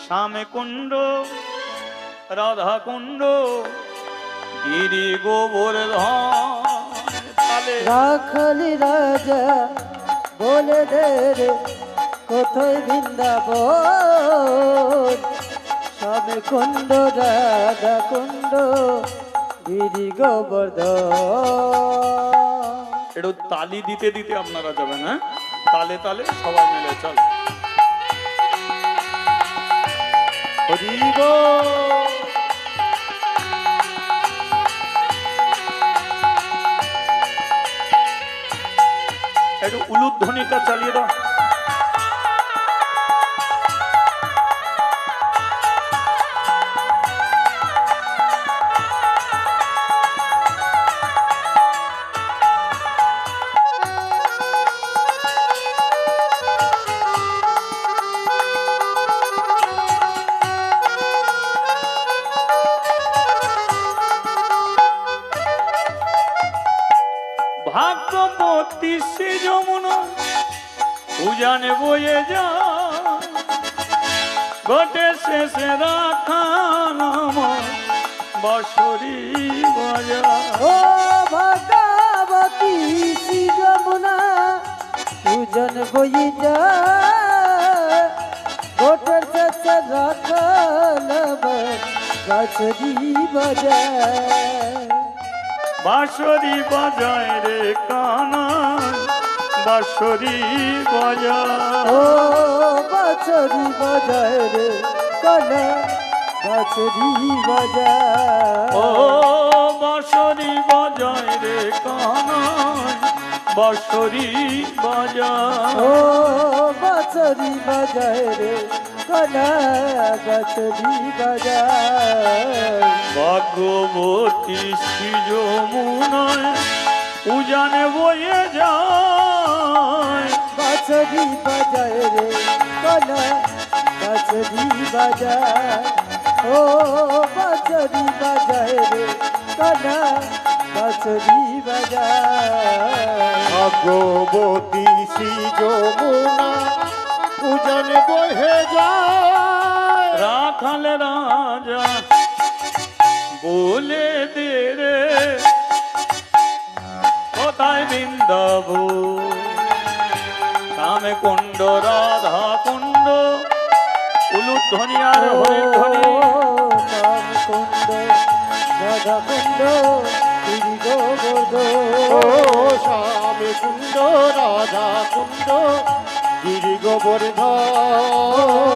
শ্যামে কুণ্ড রাধা কুণ্ড গিরি গোবর্ধন রাখালি রাজা বলে দে রে কোথায় বৃন্দাবন শ্যামে কুণ্ড রাধা কুণ্ড গিরি গোবর্ধন। একটু তালি দিতে দিতে আপনারা যাবেন, হ্যাঁ, তালে তালে সবাই মিলে চল। একটু উলুধ্বনিটা চালিয়ে দাও। ভাগ্যবতী সে যমুনা উজানে বয়ে যা ঘটে শেষে রাখান বাঁশরি বাজা। ও ভগবতী শ্রী যমুনা উজান বয়ে যা ঘটে শেষে রাখান বাঁশরি বাজা। বাঁশরি বাজায় রে কানা বাঁশরি বাজায়। ও বাঁশরি বাজায় রে কানা বাঁশরি বাজায়। ও বাঁশরি বাজায় রে কানা বাঁশরি বাজায়। ও বাঁশরি বাজায় রে কানা বাঁশরি বাজায়। ভাগ্যবতী শ্রী যমুনায় উজানে বয়ে যায় বাঁশরি বাজায় রে কানা বাঁশরি বাজায়। ও বাঁশরি বাজায় রে কানা বাঁশরি বাজায়। ভাগ্যবতী শ্রী যমুনা উজানে বহে যায় রাখাল রাজা বলে দে রে কোথায় বৃন্দাবন শ্যামে কুণ্ড রাধা কুণ্ড উলুধ্বনি আর হরিধ্বনি। শ্যাম কুণ্ড রাধা কুণ্ড গিরি গোবর্ধন। ও শ্যামে কুণ্ড রাধা কুণ্ড গিরি গোবর্ধন।